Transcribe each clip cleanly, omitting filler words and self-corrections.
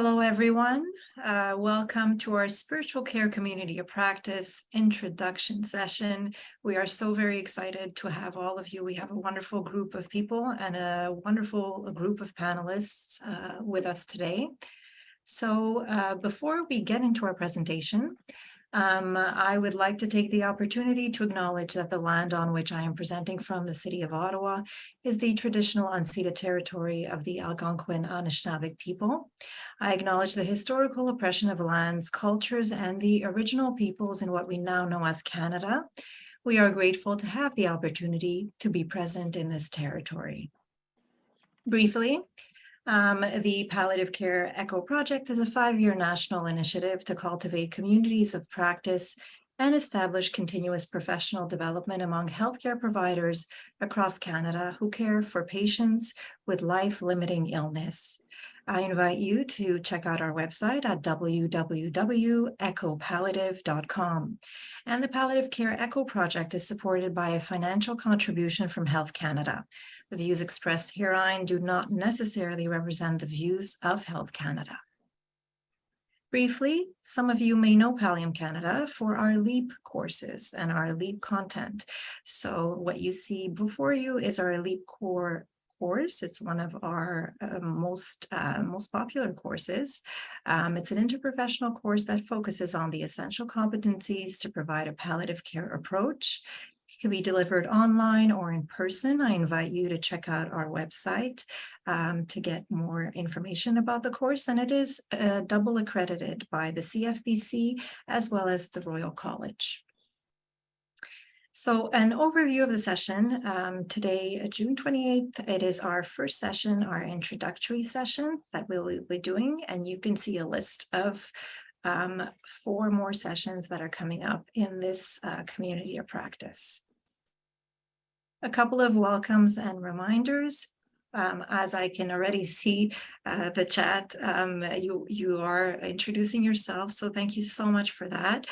Hello, everyone. Welcome to our Spiritual Care Community of Practice introduction session. We are so very excited to have all of you. We have a wonderful group of people and a wonderful group of panelists with us today. So before we get into our presentation, I would like to take the opportunity to acknowledge that the land on which I am presenting from, the city of Ottawa, is the traditional unceded territory of the Algonquin Anishinaabe people. I acknowledge the historical oppression of lands, cultures, and the original peoples in what we now know as Canada. We are grateful to have the opportunity to be present in this territory. Briefly, the Palliative Care ECHO Project is a 5-year national initiative to cultivate communities of practice and establish continuous professional development among healthcare providers across Canada who care for patients with life-limiting illness. I invite you to check out our website at www.echopalliative.com. And the Palliative Care ECHO Project is supported by a financial contribution from Health Canada. The views expressed herein do not necessarily represent the views of Health Canada. Briefly, some of you may know Pallium Canada for our LEAP courses and our LEAP content. So what you see before you is our LEAP core course. It's one of our most popular courses. It's an interprofessional course that focuses on the essential competencies to provide a palliative care approach. It can be delivered online or in person. I invite you to check out our website to get more information about the course, and it is double accredited by the CFBC as well as the Royal College. So an overview of the session today, June 28th, it is our first session, our introductory session that we'll be doing, and you can see a list of 4 more sessions that are coming up in this community of practice. A couple of welcomes and reminders. As I can already see the chat, you are introducing yourself, so thank you so much for that.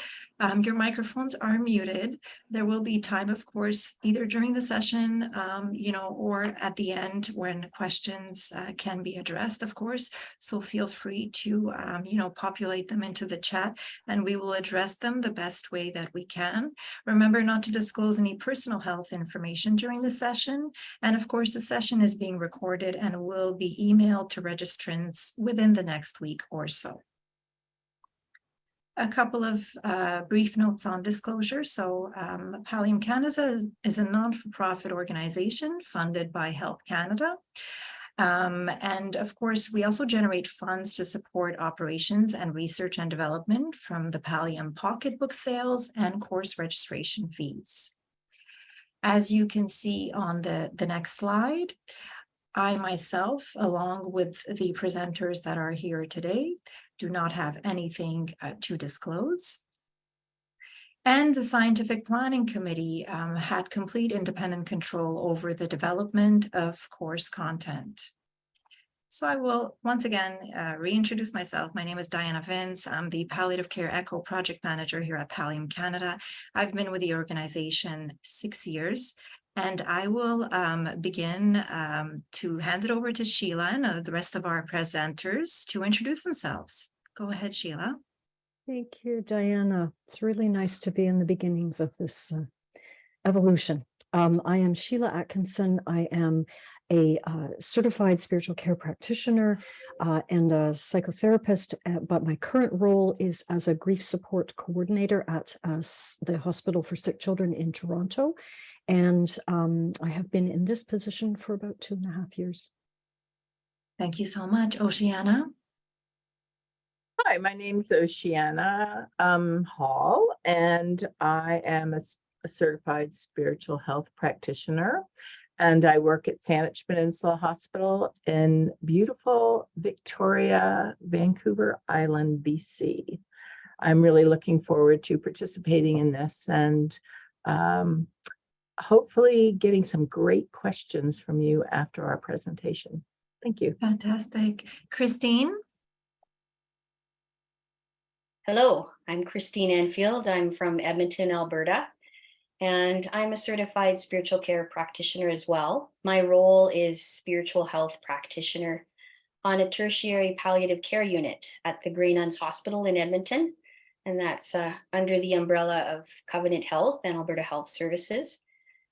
Your microphones are muted. There will be time, of course, either during the session, or at the end when questions can be addressed, of course. So feel free to, populate them into the chat, and we will address them the best way that we can. Remember not to disclose any personal health information during the session. And of course, the session is being recorded and will be emailed to registrants within the next week or so. A couple of brief notes on disclosure. So Pallium Canada is a non-for-profit organization funded by Health Canada. And of course, we also generate funds to support operations and research and development from the Pallium pocketbook sales and course registration fees. As you can see on the next slide, I myself, along with the presenters that are here today, do not have anything to disclose. And the Scientific Planning Committee had complete independent control over the development of course content. So I will once again reintroduce myself. My name is Diana Vince. I'm the Palliative Care ECHO Project Manager here at Pallium Canada. I've been with the organization 6 years. And I will begin to hand it over to Sheila and the rest of our presenters to introduce themselves. Go ahead, Sheila. Thank you, Diana. It's really nice to be in the beginnings of this evolution. I am Sheila Atkinson. I am a certified spiritual care practitioner and a psychotherapist, but my current role is as a grief support coordinator at the Hospital for Sick Children in Toronto. And I have been in this position for about 2.5 years. Thank you so much. Oceana. Hi, my name is Oceana Hall, and I am a certified spiritual health practitioner. And I work at Saanich Peninsula Hospital in beautiful Victoria, Vancouver Island, BC. I'm really looking forward to participating in this and hopefully getting some great questions from you after our presentation. Thank you. Fantastic. Christine? Hello, I'm Christine Anfield. I'm from Edmonton, Alberta, and I'm a certified spiritual care practitioner as well. My role is spiritual health practitioner. on a tertiary palliative care unit at the Grey Nuns Hospital in Edmonton. And that's under the umbrella of Covenant Health and Alberta Health Services.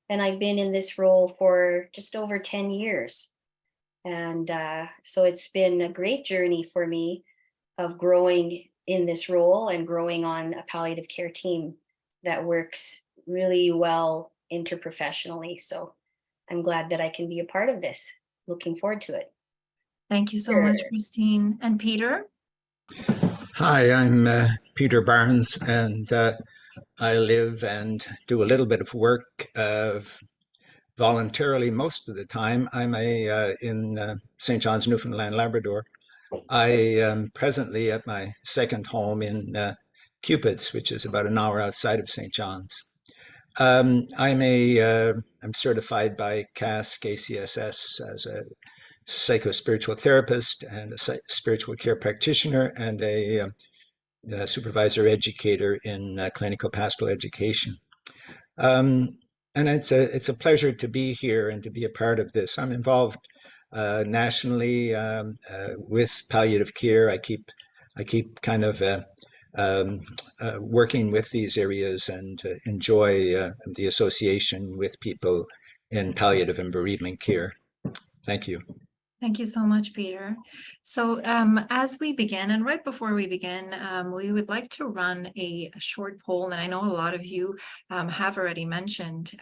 And I've been in this role for just over 10 years. And so it's been a great journey for me of growing in this role and growing on a palliative care team that works really well interprofessionally. So I'm glad that I can be a part of this. Looking forward to it. Thank you so much, Christine. And Peter? Hi, I'm Peter Barnes, and I live and do a little bit of work voluntarily most of the time. I'm in St. John's, Newfoundland, Labrador. I am presently at my second home in Cupid's, which is about an hour outside of St. John's. I'm certified by CAS, KCSS as a psychospiritual therapist and a spiritual care practitioner and a supervisor educator in clinical pastoral education. And it's a pleasure to be here and to be a part of this. I'm involved nationally with palliative care. I keep kind of working with these areas and enjoy the association with people in palliative and bereavement care. Thank you. Thank you so much, Peter. So as we begin, and right before we begin, we would like to run a short poll. And I know a lot of you have already mentioned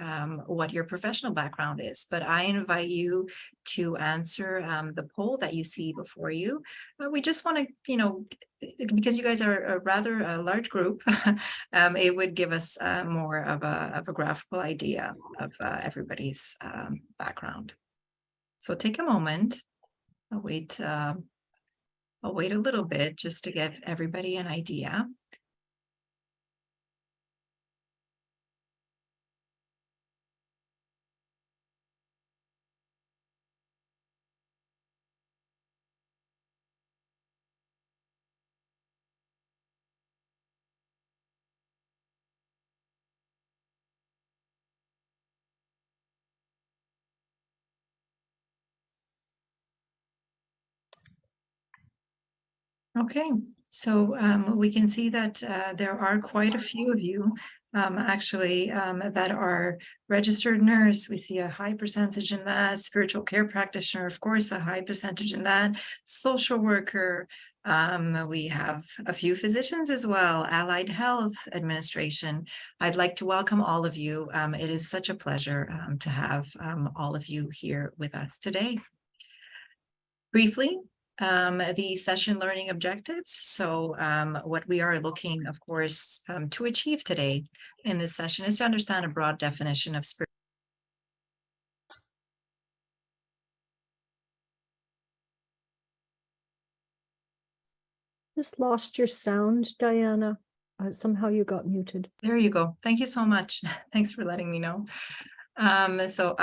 what your professional background is, but I invite you to answer the poll that you see before you. We just want to, because you guys are a rather large group, it would give us more of a graphical idea of everybody's background. So take a moment. I'll wait a little bit just to give everybody an idea. Okay, so we can see that there are quite a few of you actually that are registered nurse. We see a high percentage in that. Spiritual care practitioner, of course, a high percentage in that. Social worker. We have a few physicians as well. Allied Health Administration. I'd like to welcome all of you. It is such a pleasure to have all of you here with us today. Briefly, the session learning objectives. So what we are looking, of course, to achieve today in this session is to understand a broad definition of spirit. Just lost your sound, Diana. Somehow you got muted. There you go. Thank you so much. Thanks for letting me know. So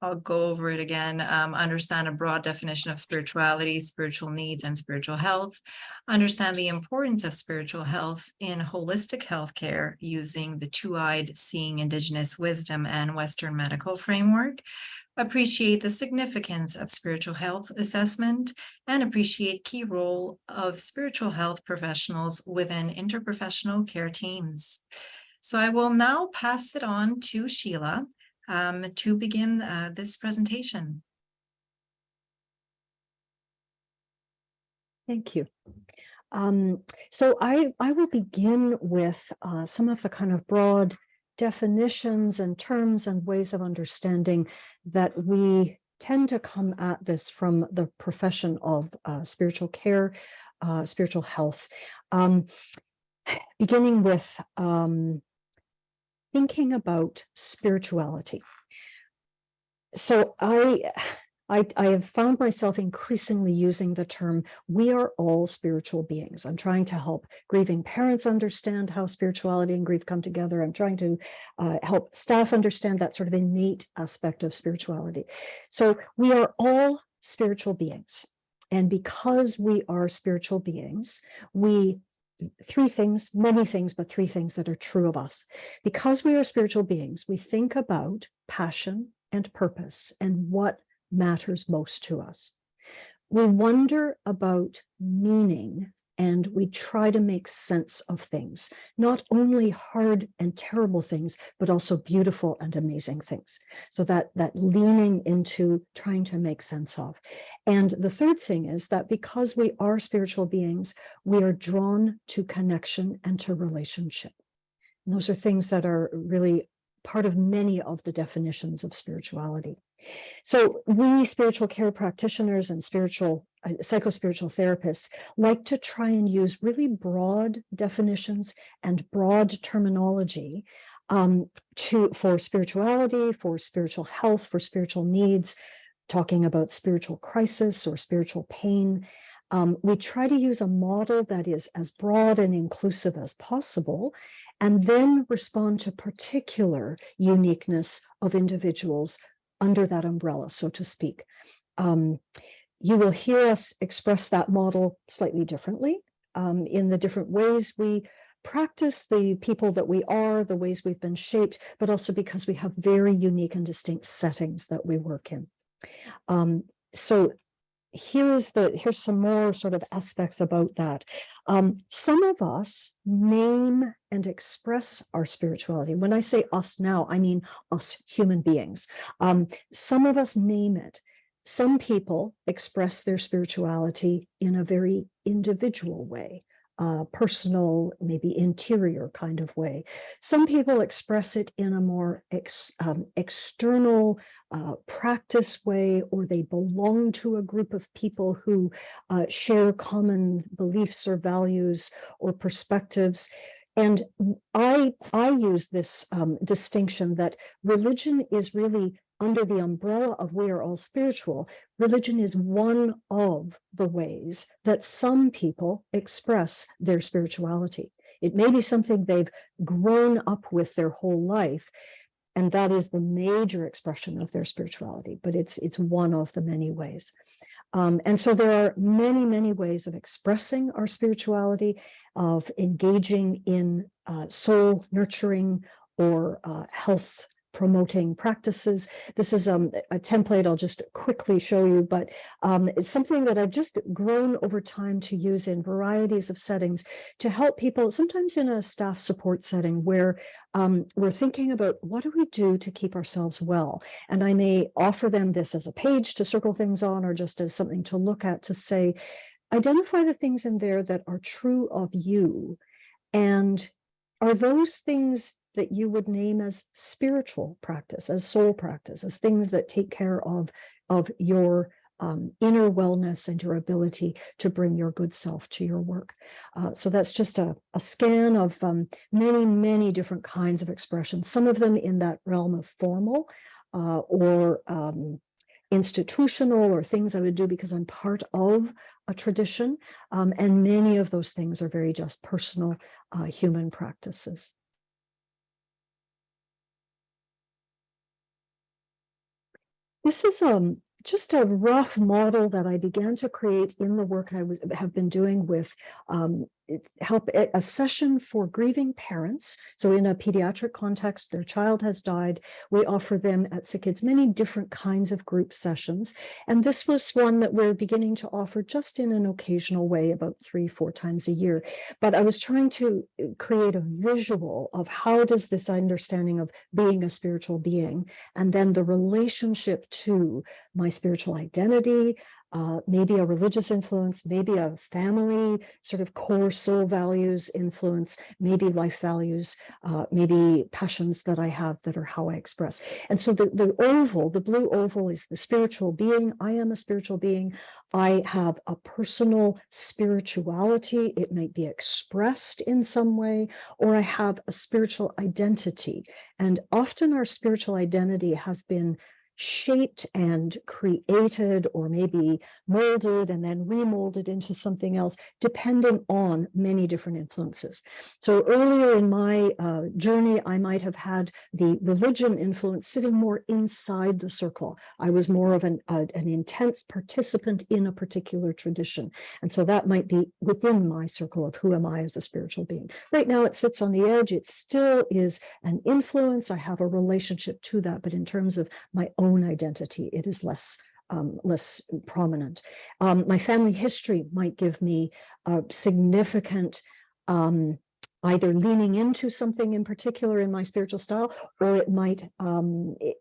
I'll go over it again. Understand a broad definition of spirituality, spiritual needs, and spiritual health. Understand the importance of spiritual health in holistic healthcare using the two-eyed seeing Indigenous wisdom and Western medical framework. Appreciate the significance of spiritual health assessment and appreciate key role of spiritual health professionals within interprofessional care teams. So I will now pass it on to Sheila to begin this presentation. Thank you. So I will begin with some of the kind of broad definitions and terms and ways of understanding that we tend to come at this from the profession of spiritual care, spiritual health, beginning with thinking about spirituality. So I have found myself increasingly using the term, we are all spiritual beings. I'm trying to help grieving parents understand how spirituality and grief come together. I'm trying to help staff understand that sort of innate aspect of spirituality. So we are all spiritual beings. And because we are spiritual beings, three things, many things, but three things that are true of us. Because we are spiritual beings, we think about passion and purpose and what matters most to us. We wonder about meaning and we try to make sense of things, not only hard and terrible things, but also beautiful and amazing things. So that leaning into trying to make sense of. And the third thing is that because we are spiritual beings, we are drawn to connection and to relationship. And those are things that are really part of many of the definitions of spirituality. So we spiritual care practitioners and psychospiritual therapists like to try and use really broad definitions and broad terminology for spirituality, for spiritual health, for spiritual needs, talking about spiritual crisis or spiritual pain. We try to use a model that is as broad and inclusive as possible, and then respond to particular uniqueness of individuals under that umbrella, so to speak. You will hear us express that model slightly differently in the different ways we practice the people that we are, the ways we've been shaped, but also because we have very unique and distinct settings that we work in. So here's some more sort of aspects about that. Some of us name and express our spirituality. When I say us now, I mean us human beings. Some of us name it. Some people express their spirituality in a very individual way, personal, maybe interior kind of way. Some people express it in a more external practice way, or they belong to a group of people who share common beliefs or values or perspectives. And I use this distinction that religion is really under the umbrella of we are all spiritual. Religion is one of the ways that some people express their spirituality. It may be something they've grown up with their whole life, and that is the major expression of their spirituality, but it's one of the many ways. And so there are many, many ways of expressing our spirituality, of engaging in soul nurturing or health promoting practices. This is a template I'll just quickly show you, but it's something that I've just grown over time to use in varieties of settings to help people, sometimes in a staff support setting where we're thinking about what do we do to keep ourselves well. And I may offer them this as a page to circle things on, or just as something to look at to say, identify the things in there that are true of you. And are those things that you would name as spiritual practice, as soul practice, as things that take care of your inner wellness and your ability to bring your good self to your work. So that's just a scan of many, many different kinds of expressions, some of them in that realm of formal or institutional, or things I would do because I'm part of a tradition. And many of those things are very just personal human practices. This is just a rough model that I began to create in the work I have been doing with a session for grieving parents. So in a pediatric context, their child has died. We offer them at SickKids many different kinds of group sessions. And this was one that we're beginning to offer just in an occasional way, about 3-4 times a year. But I was trying to create a visual of how does this understanding of being a spiritual being, and then the relationship to my spiritual identity, maybe a religious influence, maybe a family sort of core soul values influence, maybe life values, maybe passions that I have that are how I express. And so the oval, the blue oval, is the spiritual being. I am a spiritual being. I have a personal spirituality. It might be expressed in some way, or I have a spiritual identity. And often our spiritual identity has been shaped and created, or maybe molded and then remolded into something else, depending on many different influences. So earlier in my journey, I might have had the religion influence sitting more inside the circle. I was more of an intense participant in a particular tradition. And so that might be within my circle of who am I as a spiritual being. Right now it sits on the edge. It still is an influence. I have a relationship to that, but in terms of my own identity, it is less less prominent. My family history might give me a significant either leaning into something in particular in my spiritual style, or it might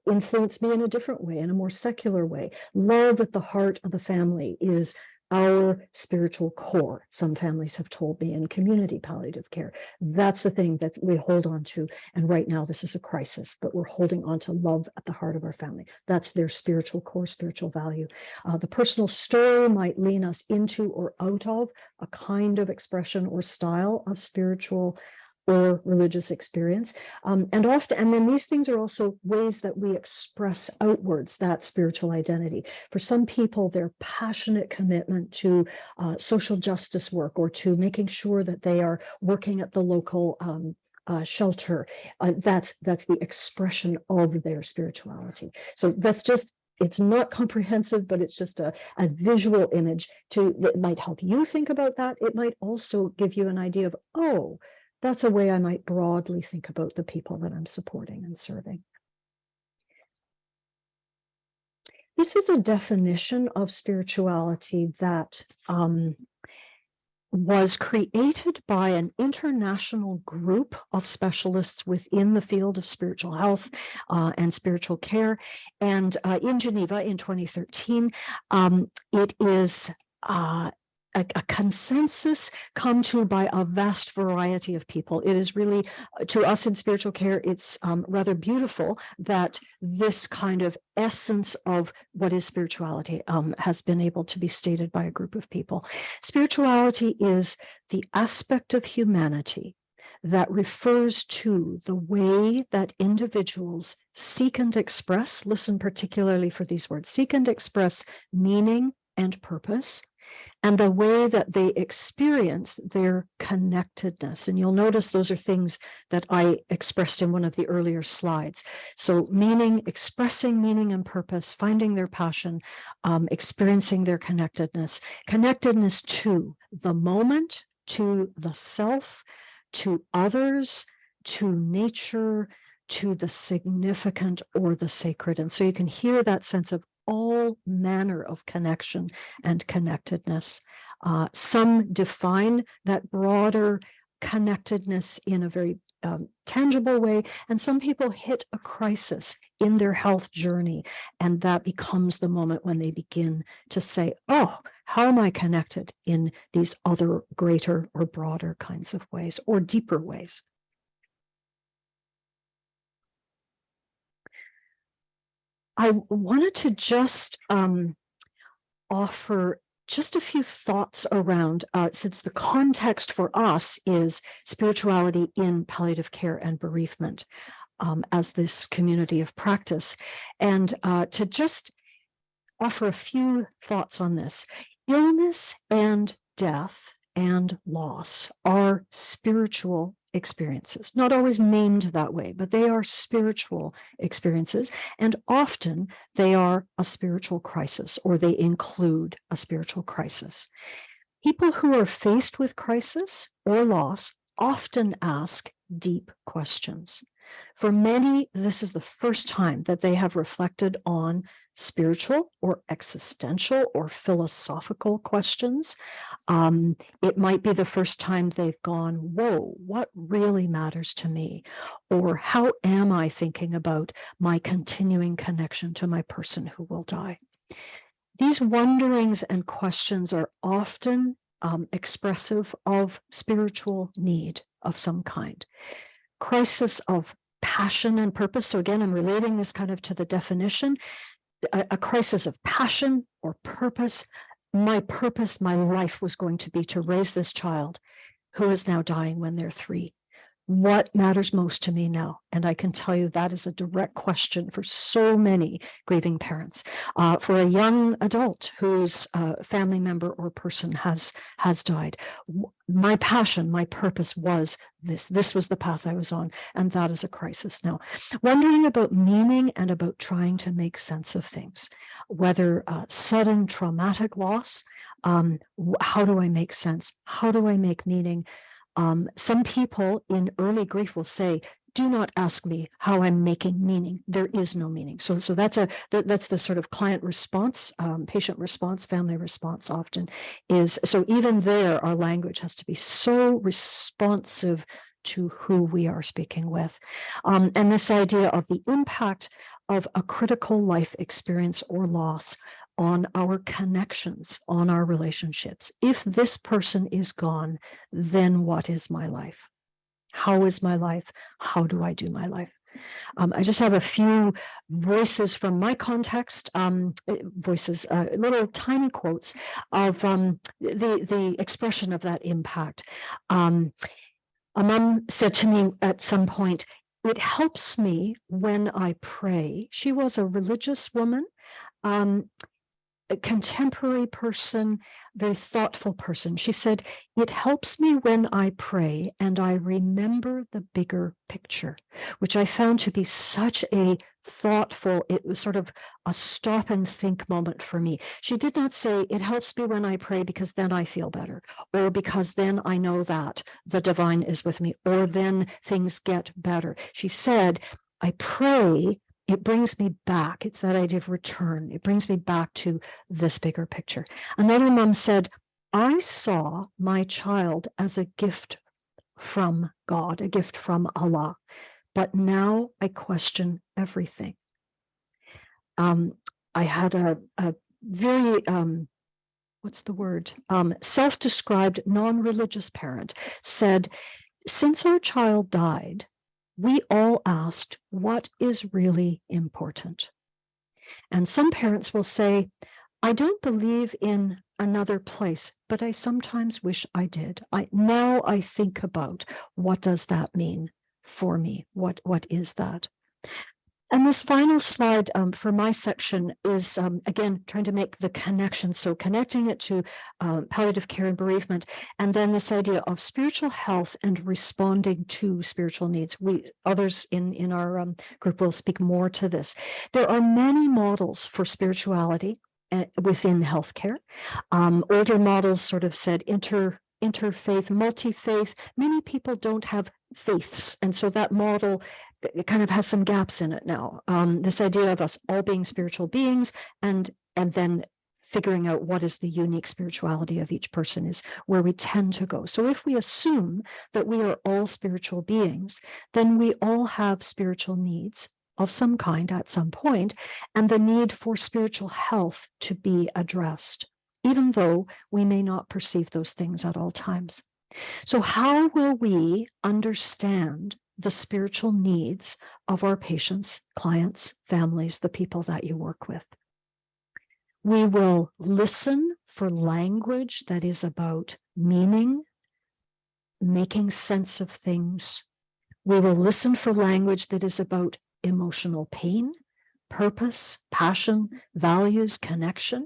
influence me in a different way, in a more secular way. Love at the heart of the family is our spiritual core. Some families have told me in community palliative care, that's the thing that we hold on to. And right now, this is a crisis, but we're holding on to love at the heart of our family. That's their spiritual core, spiritual value. The personal story might lean us into or out of a kind of expression or style of spiritual or religious experience. And then these things are also ways that we express outwards that spiritual identity. For some people, their passionate commitment to social justice work or to making sure that they are working at the local shelter, that's the expression of their spirituality. So that's just, it's not comprehensive, but it's just a visual image that might help you think about that. It might also give you an idea of, oh, that's a way I might broadly think about the people that I'm supporting and serving. This is a definition of spirituality that was created by an international group of specialists within the field of spiritual health and spiritual care. And in Geneva in 2013, it is a consensus come to by a vast variety of people. It is really, to us in spiritual care, it's rather beautiful that this kind of essence of what is spirituality has been able to be stated by a group of people. Spirituality is the aspect of humanity that refers to the way that individuals seek and express, listen particularly for these words, seek and express meaning and purpose, and the way that they experience their connectedness. And you'll notice those are things that I expressed in one of the earlier slides. So meaning, expressing meaning and purpose, finding their passion, experiencing their connectedness to the moment, to the self, to others, to nature, to the significant or the sacred. And so you can hear that sense of all manner of connection and connectedness. Some define that broader connectedness in a very tangible way, and some people hit a crisis in their health journey, and that becomes the moment when they begin to say, oh, how am I connected in these other greater or broader kinds of ways or deeper ways? I wanted to just offer just a few thoughts around, since the context for us is spirituality in palliative care and bereavement as this community of practice, and to just offer a few thoughts on this. Illness and death and loss are spiritual experiences, not always named that way, but they are spiritual experiences, and often they are a spiritual crisis, or they include a spiritual crisis. People who are faced with crisis or loss often ask deep questions. For many, this is the first time that they have reflected on spiritual or existential or philosophical questions. It might be the first time they've gone, whoa, what really matters to me? Or how am I thinking about my continuing connection to my person who will die? These wonderings and questions are often expressive of spiritual need of some kind. Crisis of passion and purpose. So again, I'm relating this kind of to the definition. A crisis of passion or purpose. My purpose, my life was going to be to raise this child who is now dying when they're 3. What matters most to me now? And I can tell you that is a direct question for so many grieving parents. For a young adult whose family member or person has died, my passion, my purpose was this. This was the path I was on, and that is a crisis now. Wondering about meaning and about trying to make sense of things, whether sudden traumatic loss, how do I make sense? How do I make meaning? Some people in early grief will say, do not ask me how I'm making meaning. There is no meaning. So that's the sort of client response, patient response, family response often is. So even there, our language has to be so responsive to who we are speaking with. And this idea of the impact of a critical life experience or loss on our connections, on our relationships. If this person is gone, then what is my life? How is my life? How do I do my life? I just have a few voices from my context, little tiny quotes of the expression of that impact. A mom said to me at some point, "It helps me when I pray." She was a religious woman. A contemporary person, very thoughtful person. She said, "It helps me when I pray and I remember the bigger picture," which I found to be such a thoughtful, it was sort of a stop and think moment for me. She did not say, "It helps me when I pray because then I feel better," or "because then I know that the divine is with me," or "then things get better." She said, "I pray, it brings me back." It's that idea of return. It brings me back to this bigger picture. Another mom said, "I saw my child as a gift from God, a gift from Allah, but now I question everything." I had a very, what's the word? Self-described non-religious parent said, "Since our child died, we all asked, what is really important?" And some parents will say, "I don't believe in another place, but I sometimes wish I did. Now I think about, what does that mean for me? What is that?" And this final slide for my section is, again, trying to make the connection. So connecting it to palliative care and bereavement, and then this idea of spiritual health and responding to spiritual needs. Others in our group will speak more to this. There are many models for spirituality within healthcare. Older models sort of said interfaith, multi-faith. Many people don't have faiths, and so that model, it kind of has some gaps in it now. This idea of us all being spiritual beings, and then figuring out what is the unique spirituality of each person is where we tend to go. So if we assume that we are all spiritual beings, then we all have spiritual needs of some kind at some point, and the need for spiritual health to be addressed, even though we may not perceive those things at all times. So how will we understand the spiritual needs of our patients, clients, families, the people that you work with? We will listen for language that is about meaning, making sense of things. We will listen for language that is about emotional pain, purpose, passion, values, connection.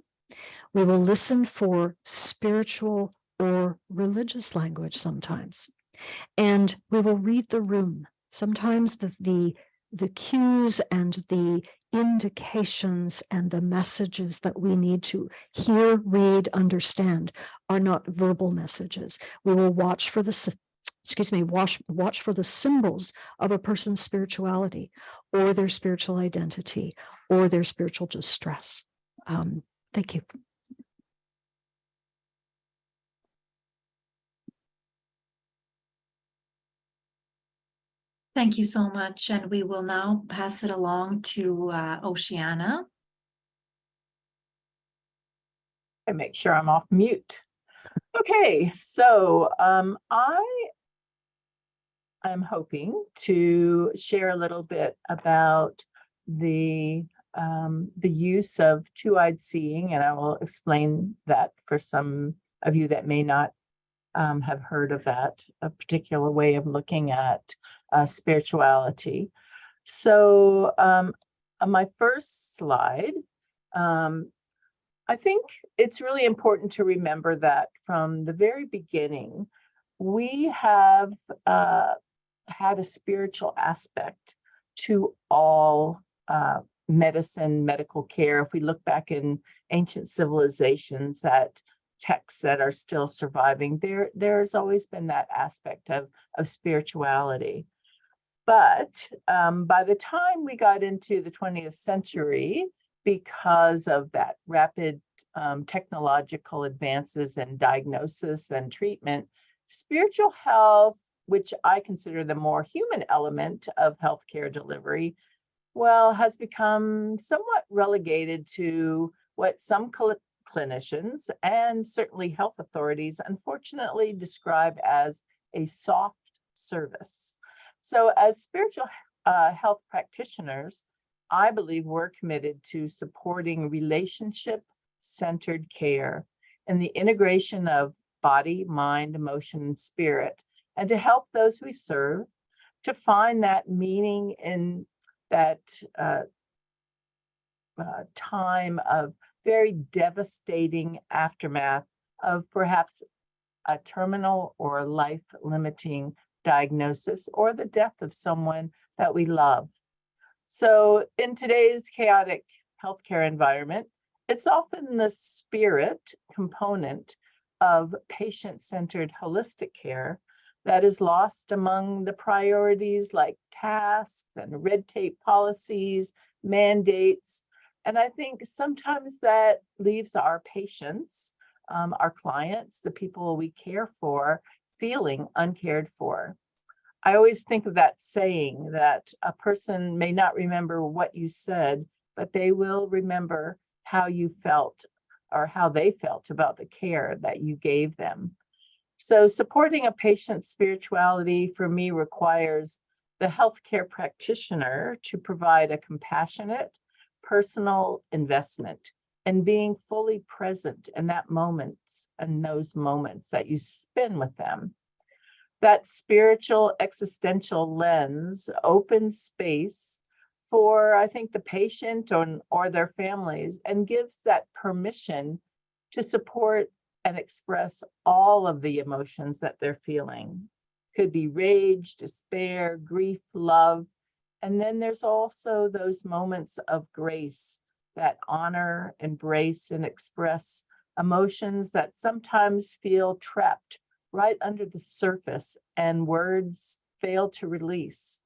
We will listen for spiritual or religious language sometimes. And we will read the room. Sometimes the cues and the indications and the messages that we need to hear, read, understand are not verbal messages. We will watch for the watch for the symbols of a person's spirituality or their spiritual identity or their spiritual distress. Thank you. Thank you so much. And we will now pass it along to Oceana. I make sure I'm off mute. Okay, so I'm hoping to share a little bit about the use of two-eyed seeing, and I will explain that for some of you that may not have heard of that, a particular way of looking at spirituality. So on my first slide, I think it's really important to remember that from the very beginning, we have had a spiritual aspect to all medicine, medical care. If we look back in ancient civilizations at texts that are still surviving, there's always been that aspect of spirituality. But by the time we got into the 20th century, because of that rapid technological advances in diagnosis and treatment, spiritual health, which I consider the more human element of healthcare delivery, well, has become somewhat relegated to what some clinicians and certainly health authorities unfortunately describe as a soft service. So as spiritual health practitioners, I believe we're committed to supporting relationship-centered care and the integration of body, mind, emotion, and spirit, and to help those we serve to find that meaning in that time of very devastating aftermath of perhaps a terminal or life-limiting diagnosis or the death of someone that we love. So in today's chaotic healthcare environment, it's often the spirit component of patient-centered holistic care that is lost among the priorities like tasks and red tape policies, mandates. And I think sometimes that leaves our patients, our clients, the people we care for, feeling uncared for. I always think of that saying that a person may not remember what you said, but they will remember how you felt or how they felt about the care that you gave them. So supporting a patient's spirituality for me requires the healthcare practitioner to provide a compassionate, personal investment and being fully present in that moment and those moments that you spend with them. That spiritual existential lens opens space for, I think, the patient or their families and gives that permission to support and express all of the emotions that they're feeling. Could be rage, despair, grief, love. And then there's also those moments of grace that honor, embrace, and express emotions that sometimes feel trapped right under the surface and words fail to release.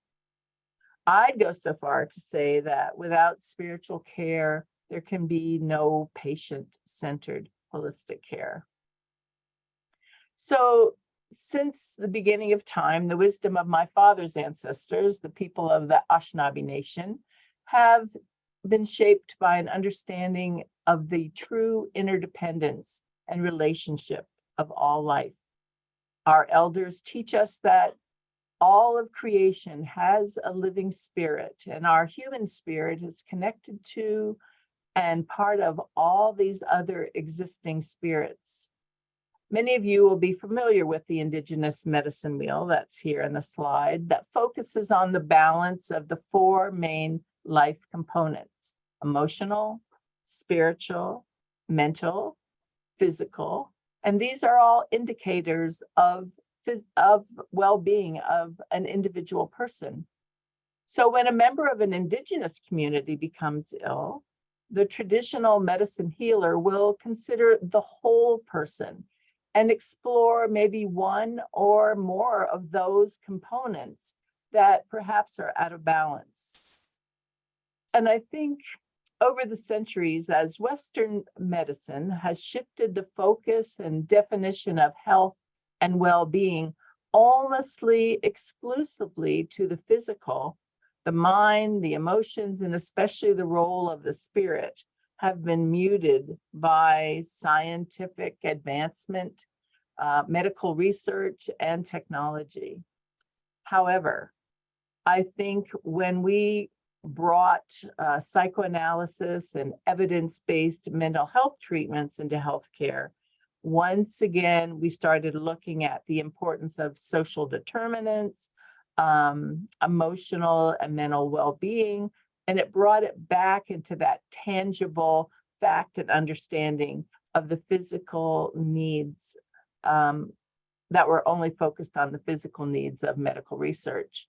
I'd go so far to say that without spiritual care, there can be no patient-centered holistic care. So since the beginning of time, the wisdom of my father's ancestors, the people of the Anishinaabe Nation, have been shaped by an understanding of the true interdependence and relationship of all life. Our elders teach us that all of creation has a living spirit, and our human spirit is connected to and part of all these other existing spirits. Many of you will be familiar with the Indigenous medicine wheel that's here in the slide that focuses on the balance of the four main life components: emotional, spiritual, mental, physical. And these are all indicators of well-being of an individual person. So when a member of an Indigenous community becomes ill, the traditional medicine healer will consider the whole person and explore maybe one or more of those components that perhaps are out of balance. And I think over the centuries, as Western medicine has shifted the focus and definition of health and well-being almost exclusively to the physical, the mind, the emotions, and especially the role of the spirit have been muted by scientific advancement, medical research, and technology. However, I think when we brought psychoanalysis and evidence-based mental health treatments into healthcare, once again, we started looking at the importance of social determinants, emotional and mental well-being, and it brought it back into that tangible fact and understanding of the physical needs that were only focused on the physical needs of medical research.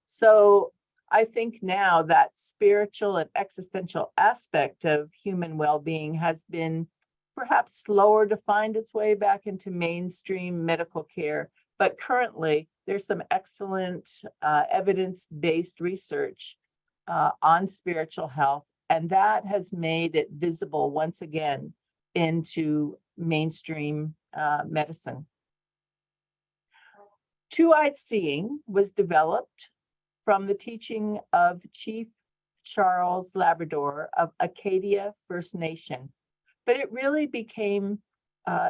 So I think now that spiritual and existential aspect of human well-being has been perhaps slower to find its way back into mainstream medical care But currently, there's some excellent evidence-based research on spiritual health, and that has made it visible once again into mainstream medicine. Two-eyed seeing was developed from the teaching of Chief Charles Labrador of Acadia First Nation, but it really became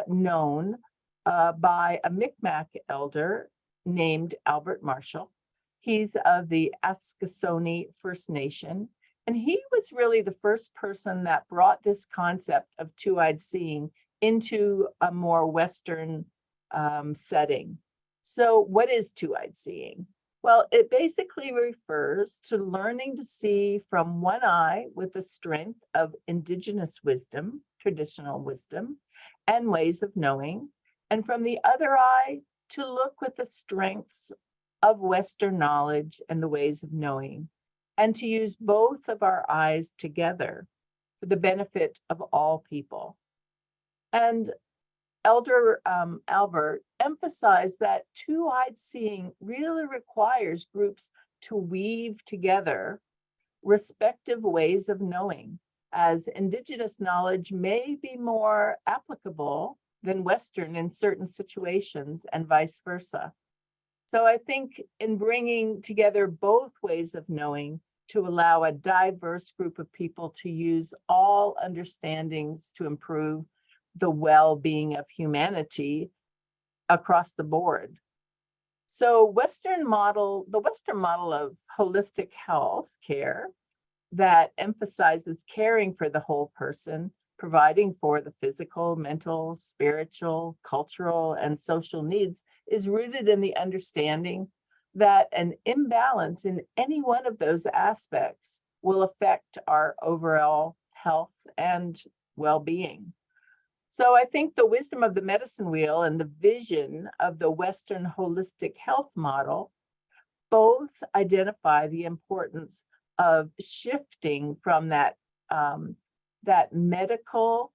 known by a Mi'kmaq elder named Albert Marshall. He's of the Askasoni First Nation, and he was really the first person that brought this concept of two-eyed seeing into a more Western setting. So what is two-eyed seeing? Well, it basically refers to learning to see from one eye with the strength of indigenous wisdom, traditional wisdom, and ways of knowing, and from the other eye to look with the strengths of Western knowledge and the ways of knowing, and to use both of our eyes together for the benefit of all people. And Elder Albert emphasized that two-eyed seeing really requires groups to weave together respective ways of knowing, as indigenous knowledge may be more applicable than Western in certain situations and vice versa. So I think in bringing together both ways of knowing to allow a diverse group of people to use all understandings to improve the well-being of humanity across the board. So the Western model of holistic health care that emphasizes caring for the whole person, providing for the physical, mental, spiritual, cultural, and social needs is rooted in the understanding that an imbalance in any one of those aspects will affect our overall health and well-being. So I think the wisdom of the medicine wheel and the vision of the Western holistic health model both identify the importance of shifting from that medical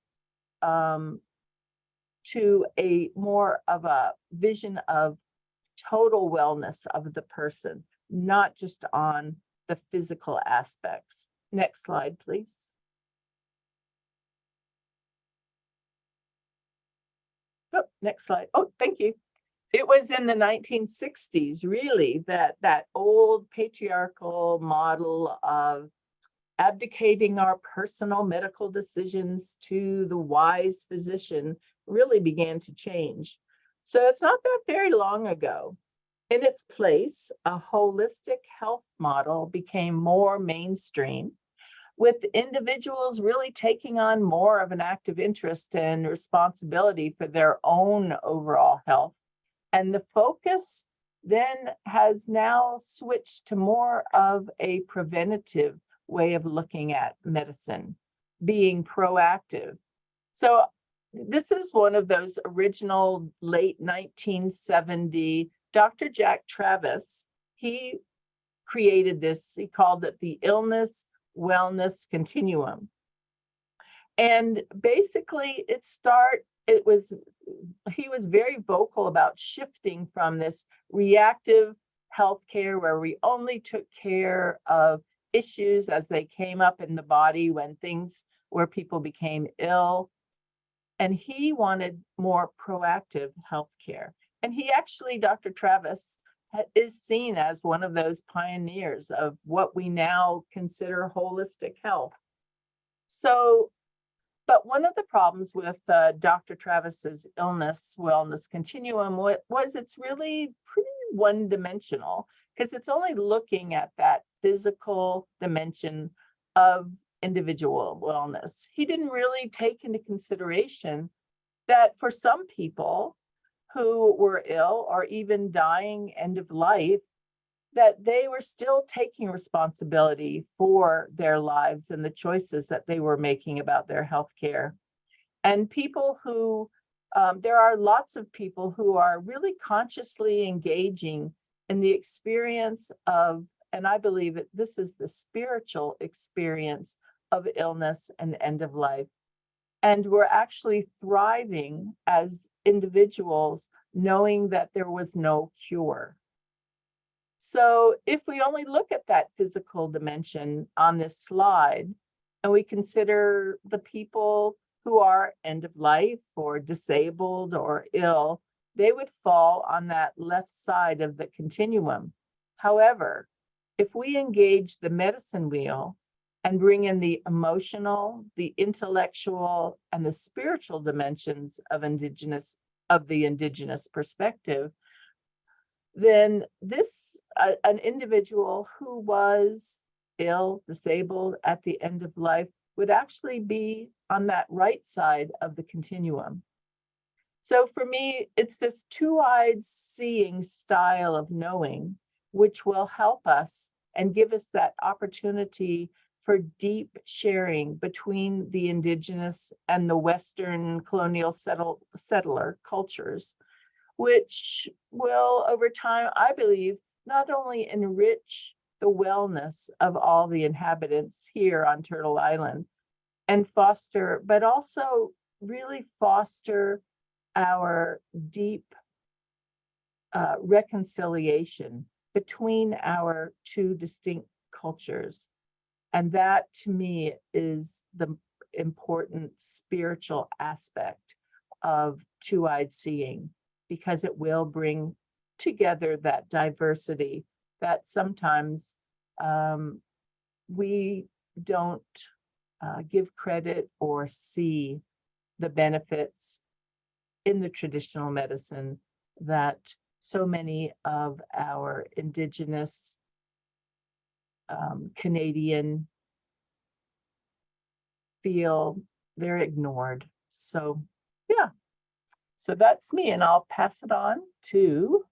to a more of a vision of total wellness of the person, not just on the physical aspects. Next slide, please. Oh, next slide. Oh, thank you. It was in the 1960s, really, that old patriarchal model of abdicating our personal medical decisions to the wise physician really began to change. So it's not that very long ago. In its place, a holistic health model became more mainstream, with individuals really taking on more of an active interest and responsibility for their own overall health. And the focus then has now switched to more of a preventative way of looking at medicine, being proactive. So this is one of those original late 1970, Dr. Jack Travis, he created this, he called it the illness wellness continuum. And basically he was very vocal about shifting from this reactive healthcare where we only took care of issues as they came up in the body where people became ill. And he wanted more proactive healthcare. And he actually, Dr. Travis, is seen as one of those pioneers of what we now consider holistic health. So, but one of the problems with Dr. Travis's illness wellness continuum was it's really pretty one-dimensional, because it's only looking at that physical dimension of individual wellness. He didn't really take into consideration that for some people who were ill or even dying end of life, that they were still taking responsibility for their lives and the choices that they were making about their health care. And people who, there are lots of people who are really consciously engaging in the experience of, and I believe that this is the spiritual experience of illness and end of life. and were actually thriving as individuals, knowing that there was no cure. So if we only look at that physical dimension on this slide, and we consider the people who are end of life or disabled or ill, they would fall on that left side of the continuum. However, if we engage the medicine wheel and bring in the emotional, the intellectual, and the spiritual dimensions of the indigenous perspective, then an individual who was ill, disabled at the end of life would actually be on that right side of the continuum. So for me, it's this two-eyed seeing style of knowing, which will help us and give us that opportunity for deep sharing between the indigenous and the Western colonial settler cultures, which will, over time, I believe, not only enrich the wellness of all the inhabitants here on Turtle Island and foster, but also really foster our deep reconciliation between our two distinct cultures. And that, to me, is the important spiritual aspect of two-eyed seeing, because it will bring together that diversity that sometimes we don't give credit or see the benefits in the traditional medicine that so many of our Indigenous Canadian feel they're ignored. So yeah, so that's me, and I'll pass it on to.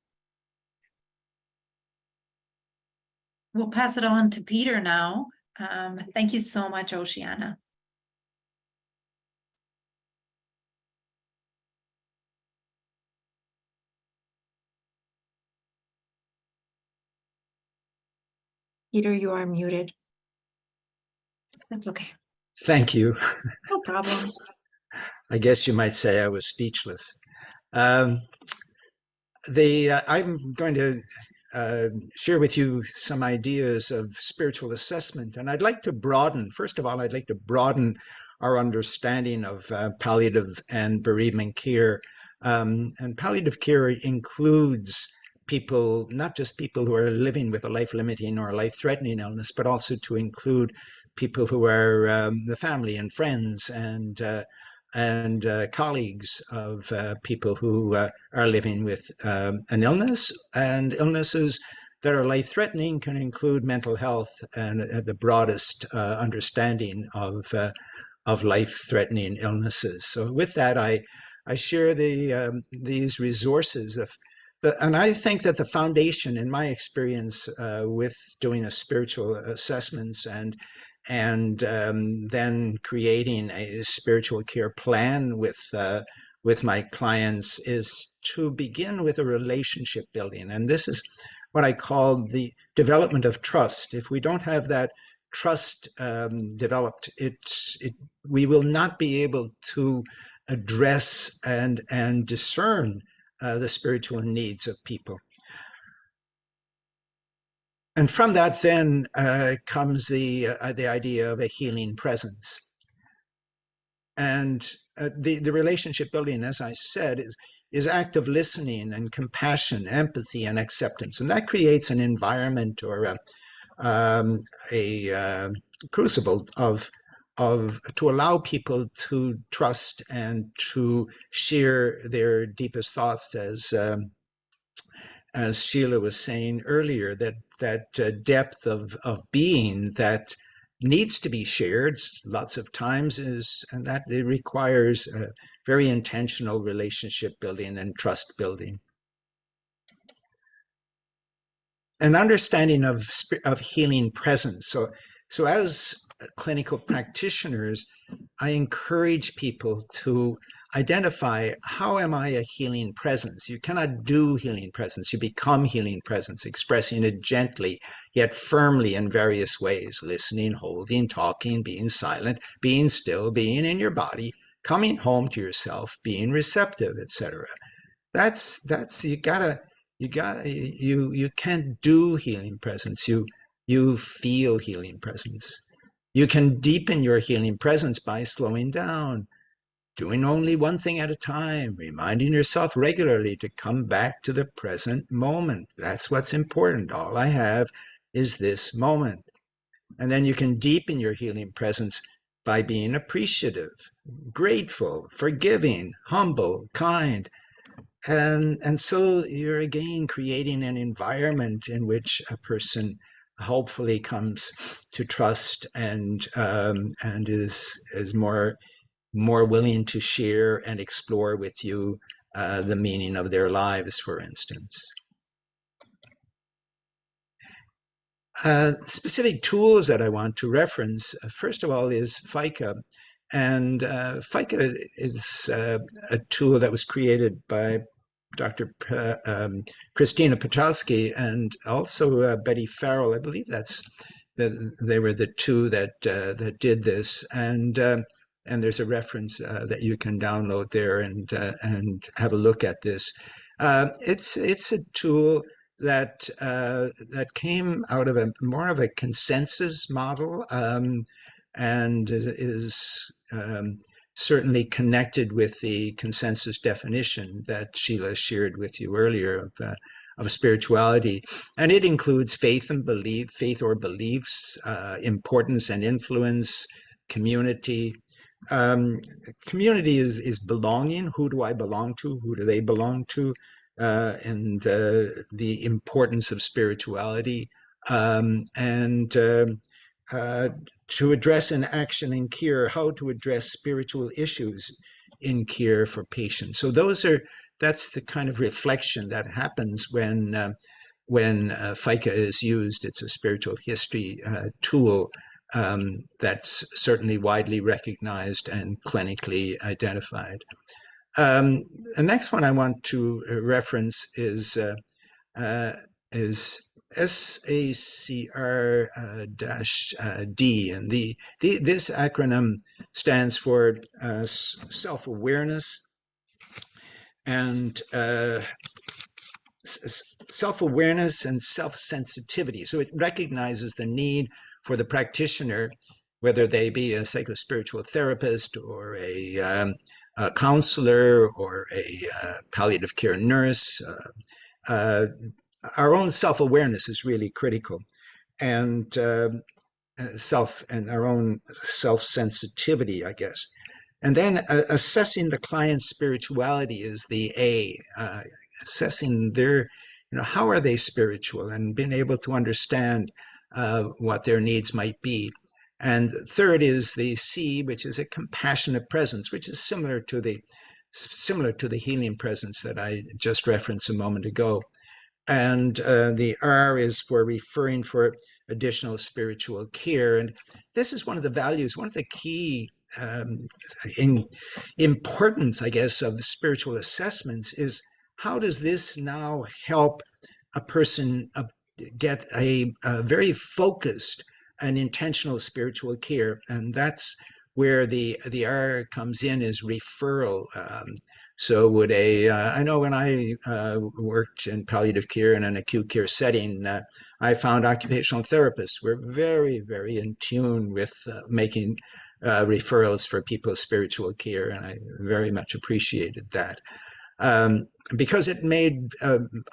We'll pass it on to Peter now. Thank you so much, Oceana. Peter, you are muted. That's okay. Thank you. No problem. I guess you might say I was speechless. I'm going to share with you some ideas of spiritual assessment, and I'd like to broaden. First of all, I'd like to broaden our understanding of palliative and bereavement care. And palliative care includes people, not just people who are living with a life-limiting or life-threatening illness, but also to include people who are the family and friends and colleagues of people who are living with an illness. And illnesses that are life-threatening can include mental health and the broadest understanding of life-threatening illnesses. So with that, I share these resources and I think that the foundation, in my experience with doing a spiritual assessments and then creating a spiritual care plan with my clients, is to begin with a relationship building. And this is what I call the development of trust. If we don't have that trust developed, we will not be able to address and discern the spiritual needs of people. And from that then comes the idea of a healing presence. And the relationship building, as I said, is active listening and compassion, empathy, and acceptance. And that creates an environment or a crucible to allow people to trust and to share their deepest thoughts, as Sheila was saying earlier, that depth of being that needs to be shared lots of times, and that it requires a very intentional relationship building and trust building. An understanding of healing presence. So as clinical practitioners, I encourage people to identify, how am I a healing presence? You cannot do healing presence. You become healing presence, expressing it gently yet firmly in various ways: listening, holding, talking, being silent, being still, being in your body, coming home to yourself, being receptive, etc. That's you can't do healing presence. You feel healing presence. You can deepen your healing presence by slowing down, doing only one thing at a time, reminding yourself regularly to come back to the present moment. That's what's important. All I have is this moment. And then you can deepen your healing presence by being appreciative, grateful, forgiving, humble, kind. And so you're again creating an environment in which a person hopefully comes to trust and is more willing to share and explore with you the meaning of their lives, for instance. Specific tools that I want to reference, first of all, is FICA. And FICA is a tool that was created by Dr. Christina Pachowski and also Betty Farrell. I believe they were the two that did this. And there's a reference that you can download there and have a look at this. It's a tool that came out of more of a consensus model and is certainly connected with the consensus definition that Sheila shared with you earlier of spirituality. And it includes faith and belief, faith or beliefs, importance and influence, community. Community is belonging. Who do I belong to? Who do they belong to? And the importance of spirituality, and to address in action and care, how to address spiritual issues in care for patients. So that's the kind of reflection that happens when FICA is used. It's a spiritual history tool that's certainly widely recognized and clinically identified. The next one I want to reference is SACR-D, and this acronym stands for self-awareness and self-sensitivity. So it recognizes the need for the practitioner, whether they be a psychospiritual therapist or a counselor or a palliative care nurse. Our own self-awareness is really critical, and our own self-sensitivity, I guess. And then assessing the client's spirituality is the A, assessing their, how are they spiritual, and being able to understand what their needs might be. And third is the C, which is a compassionate presence, which is similar to the healing presence that I just referenced a moment ago. And the R is for referring for additional spiritual care. And this is one of the values, one of the key importance, I guess, of spiritual assessments is how does this now help a person get a very focused and intentional spiritual care? And that's where the R comes in, is referral. So I know when I worked in palliative care in an acute care setting, I found occupational therapists were very, very in tune with making referrals for people's spiritual care, and I very much appreciated that. Because it made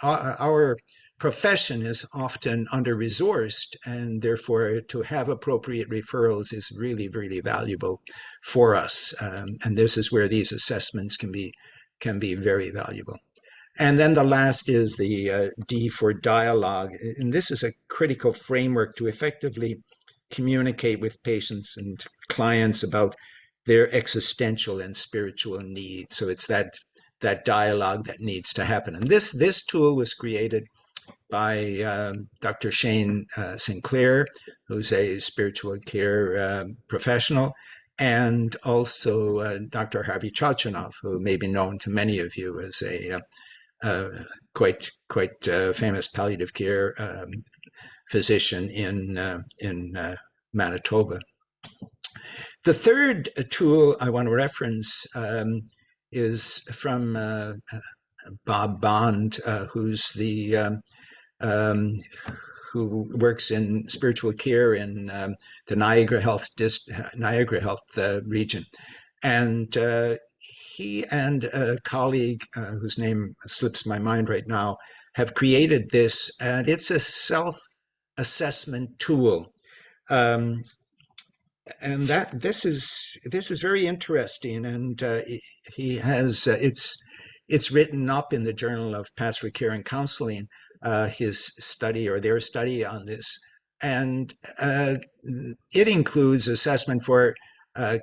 our profession is often under-resourced, and therefore to have appropriate referrals is really, really valuable for us. And this is where these assessments can be very valuable. And then the last is the D for dialogue. And this is a critical framework to effectively communicate with patients and clients about their existential and spiritual needs. So it's that dialogue that needs to happen. And this tool was created by Dr. Shane Sinclair, who's a spiritual care professional, and also Dr. Harvey Chochinov, who may be known to many of you as a quite famous palliative care physician in Manitoba. The third tool I want to reference is from Bob Bond, who's who works in spiritual care in the Niagara Health region, and he and a colleague whose name slips my mind right now have created this, and it's a self-assessment tool. And that this is very interesting, and he has it's written up in the Journal of Pastoral Care and Counseling, his study or their study on this, and it includes assessment for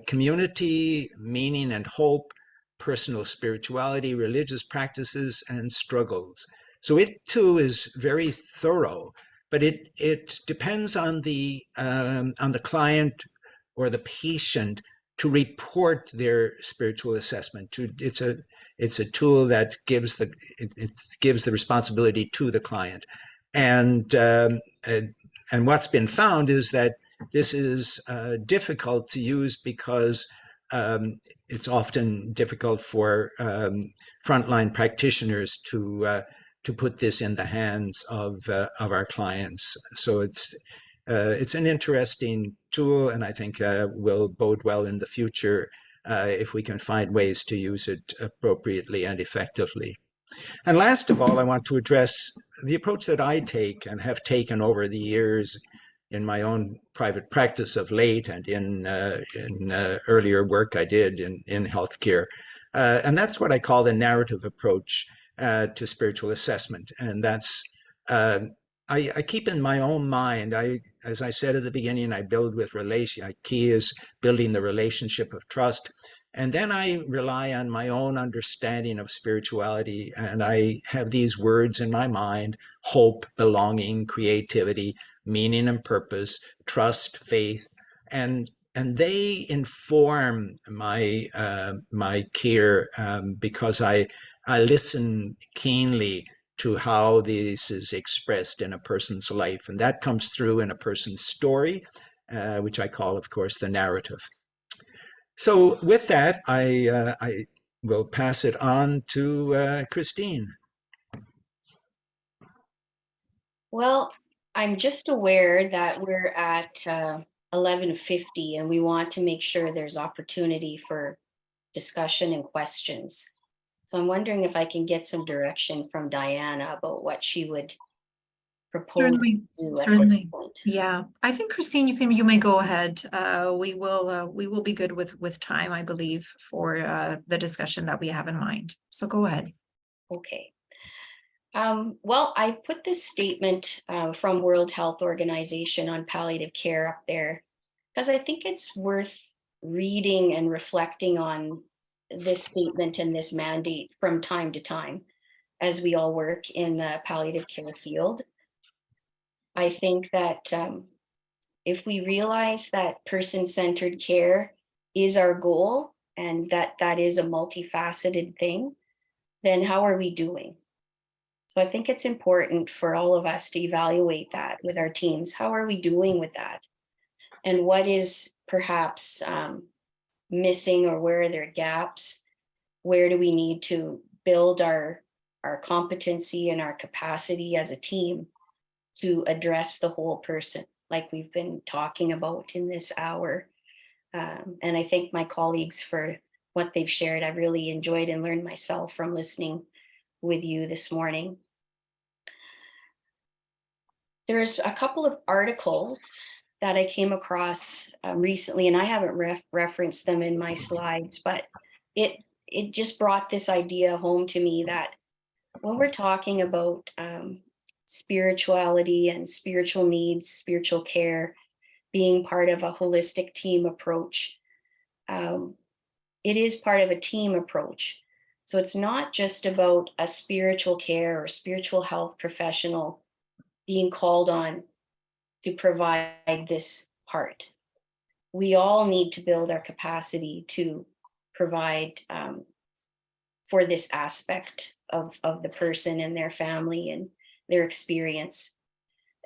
community, meaning and hope, personal spirituality, religious practices, and struggles. So it too is very thorough, but it depends on the client or the patient to report their spiritual assessment. It's a tool that gives the responsibility to the client, and what's been found is that this is difficult to use because it's often difficult for frontline practitioners to put this in the hands of our clients. So it's an interesting tool, and I think will bode well in the future if we can find ways to use it appropriately and effectively. And last of all, I want to address the approach that I take and have taken over the years in my own private practice of late, and in earlier work I did in healthcare. And that's what I call the narrative approach to spiritual assessment. And that's I keep in my own mind, as I said at the beginning, I build with relation. Key is building the relationship of trust. And then I rely on my own understanding of spirituality. And I have these words in my mind: hope, belonging, creativity, meaning and purpose, trust, faith. And they inform my care because I listen keenly to how this is expressed in a person's life. And that comes through in a person's story, which I call, of course, the narrative. So with that, I will pass it on to Christine. Well, I'm just aware that we're at 11:50 and we want to make sure there's opportunity for discussion and questions. So I'm wondering if I can get some direction from Diana about what she would propose Certainly, to do at certainly. this point. Yeah, I think Christine, you may go ahead. We will be good with time, I believe, for the discussion that we have in mind. So go ahead. Okay. Well, I put this statement from World Health Organization on palliative care up there because I think it's worth reading and reflecting on this statement and this mandate from time to time as we all work in the palliative care field. I think that if we realize that person-centered care is our goal and that is a multifaceted thing, then how are we doing? So I think it's important for all of us to evaluate that with our teams. How are we doing with that? And what is perhaps missing, or where are there gaps? Where do we need to build our competency and our capacity as a team to address the whole person, like we've been talking about in this hour? And I thank my colleagues for what they've shared. I've really enjoyed and learned myself from listening with you this morning. There's a couple of articles that I came across recently, and I haven't referenced them in my slides, but it just brought this idea home to me that when we're talking about spirituality and spiritual needs, spiritual care, being part of a holistic team approach, it is part of a team approach. So it's not just about a spiritual care or spiritual health professional being called on to provide this part. We all need to build our capacity to provide for this aspect of the person and their family and their experience.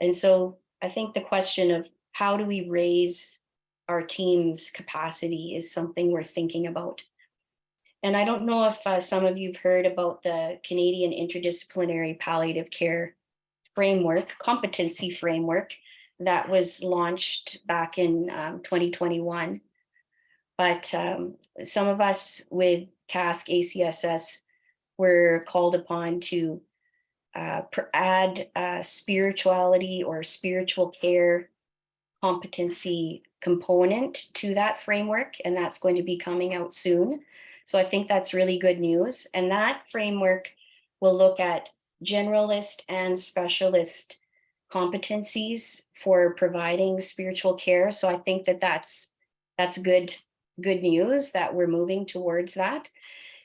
And so I think the question of how do we raise our team's capacity is something we're thinking about. And I don't know if some of you've heard about the Canadian Interdisciplinary Palliative Care Framework, competency framework that was launched back in 2021. But some of us with CASC ACSS were called upon to add spirituality or spiritual care competency component to that framework, and that's going to be coming out soon. So I think that's really good news. And that framework will look at generalist and specialist competencies for providing spiritual care. So I think that that's good news that we're moving towards that.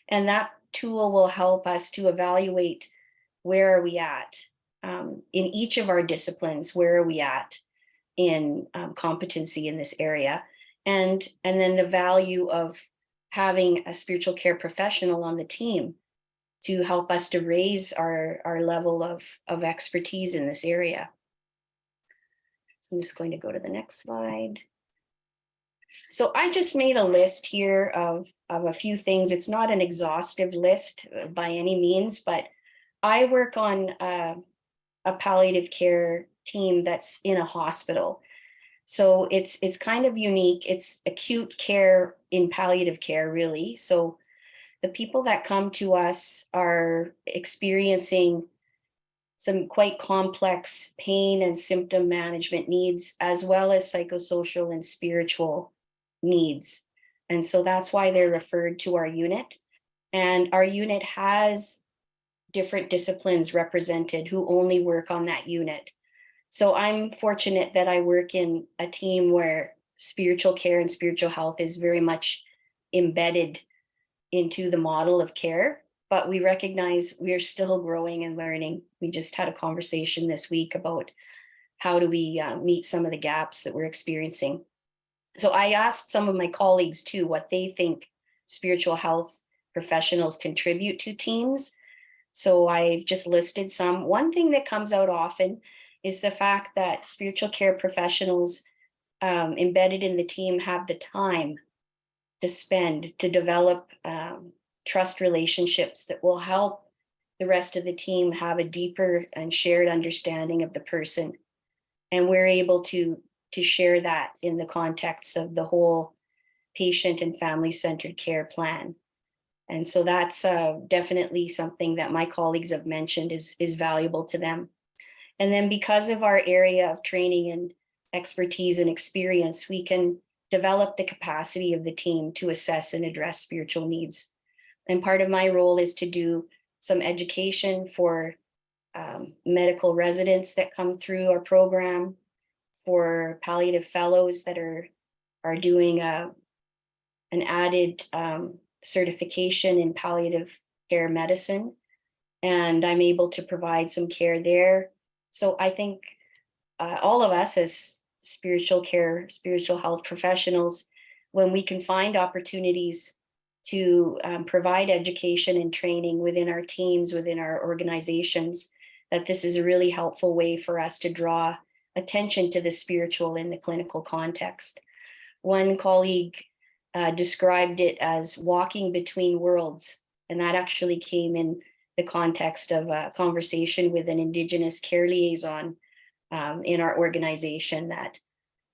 And that tool will help us to evaluate where are we at in each of our disciplines, where are we at in competency in this area, and then the value of having a spiritual care professional on the team to help us to raise our level of expertise in this area. So I'm just going to go to the next slide. So I just made a list here of a few things. It's not an exhaustive list by any means, but I work on a palliative care team that's in a hospital. So it's kind of unique. It's acute care in palliative care, really. So the people that come to us are experiencing some quite complex pain and symptom management needs, as well as psychosocial and spiritual needs. And so that's why they're referred to our unit. And our unit has different disciplines represented who only work on that unit. So I'm fortunate that I work in a team where spiritual care and spiritual health is very much embedded into the model of care, but we recognize we're still growing and learning. We just had a conversation this week about how do we meet some of the gaps that we're experiencing. So I asked some of my colleagues too what they think spiritual health professionals contribute to teams. So I've just listed some. One thing that comes out often is the fact that spiritual care professionals embedded in the team have the time to spend to develop trust relationships that will help the rest of the team have a deeper and shared understanding of the person. And we're able to share that in the context of the whole patient and family-centered care plan. And so that's definitely something that my colleagues have mentioned is valuable to them. And then because of our area of training and expertise and experience, we can develop the capacity of the team to assess and address spiritual needs. And part of my role is to do some education for medical residents that come through our program, for palliative fellows that are doing an added certification in palliative care medicine. And I'm able to provide some care there. So I think all of us as spiritual care, spiritual health professionals, when we can find opportunities to provide education and training within our teams, within our organizations, that this is a really helpful way for us to draw attention to the spiritual in the clinical context. One colleague described it as walking between worlds, and that actually came in the context of a conversation with an Indigenous care liaison in our organization, that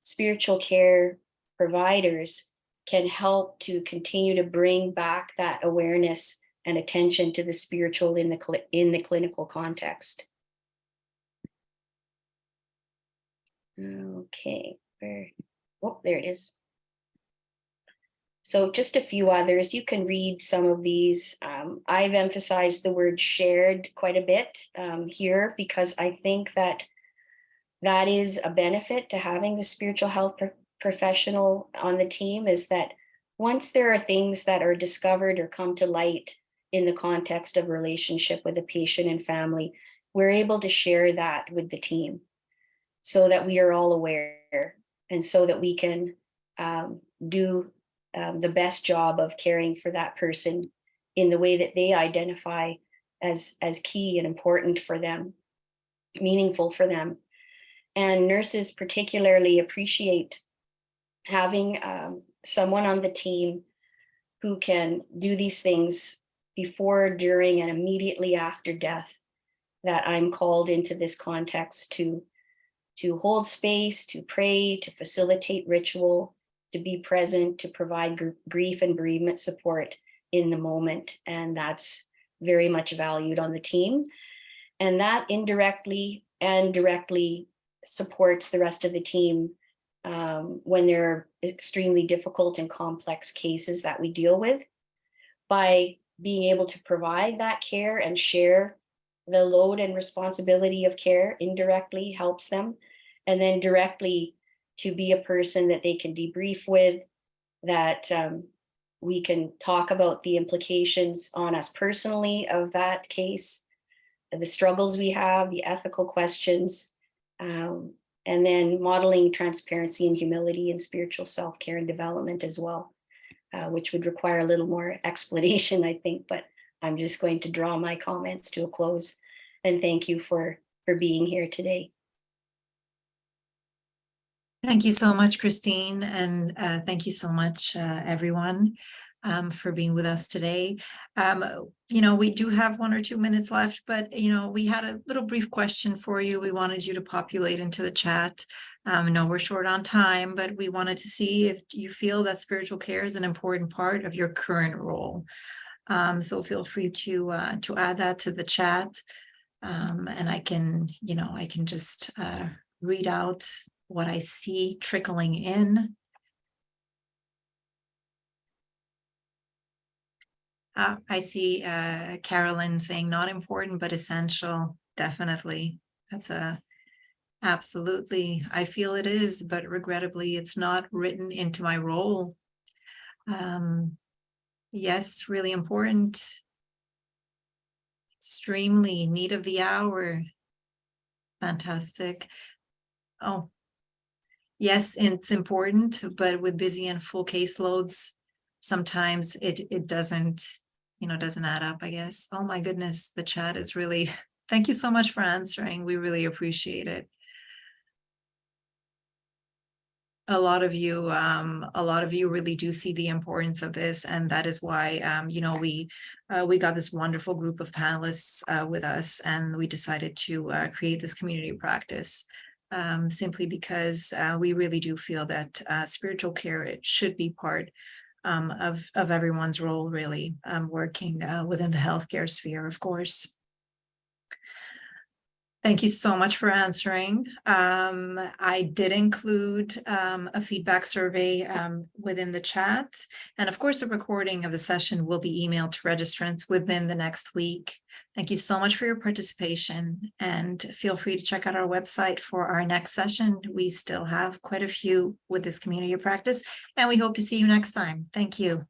spiritual care providers can help to continue to bring back that awareness and attention to the spiritual in the clinical context. Okay, there it is. So just a few others, you can read some of these. I've emphasized the word shared quite a bit here, because I think that is a benefit to having the spiritual health professional on the team, is that once there are things that are discovered or come to light in the context of relationship with the patient and family, we're able to share that with the team so that we are all aware, and so that we can do the best job of caring for that person in the way that they identify as key and important for them, meaningful for them. And nurses particularly appreciate having someone on the team who can do these things before, during, and immediately after death, that I'm called into this context to hold space, to pray, to facilitate ritual, to be present, to provide grief and bereavement support in the moment. And that's very much valued on the team. And that indirectly and directly supports the rest of the team when there are extremely difficult and complex cases that we deal with, by being able to provide that care and share the load and responsibility of care. Indirectly helps them, and then directly to be a person that they can debrief with, that we can talk about the implications on us personally of that case, the struggles we have, the ethical questions, and then modeling transparency and humility and spiritual self-care and development as well, which would require a little more explanation, I think, but I'm just going to draw my comments to a close. And thank you for being here today. Thank you so much, Christine, and thank you so much, everyone, for being with us today. We do have 1 or 2 minutes left, but we had a little brief question for you. We wanted you to populate into the chat. I know we're short on time, but we wanted to see if you feel that spiritual care is an important part of your current role. So feel free to add that to the chat, and I can just read out what I see trickling in. I see Carolyn saying not important, but essential. Definitely. That's absolutely. I feel it is, but regrettably, it's not written into my role. Yes, really important. Extremely need of the hour. Fantastic. Oh, yes, it's important, but with busy and full caseloads, sometimes it doesn't add up, I guess. Oh my goodness, the chat is really, thank you so much for answering. We really appreciate it. A lot of you really do see the importance of this, and that is why we got this wonderful group of panelists with us, and we decided to create this community practice, simply because we really do feel that spiritual care, it should be part of everyone's role, really, working within the healthcare sphere, of course. Thank you so much for answering. I did include a feedback survey within the chat. And of course, a recording of the session will be emailed to registrants within the next week. Thank you so much for your participation, and feel free to check out our website for our next session. We still have quite a few with this community of practice, and we hope to see you next time. Thank you.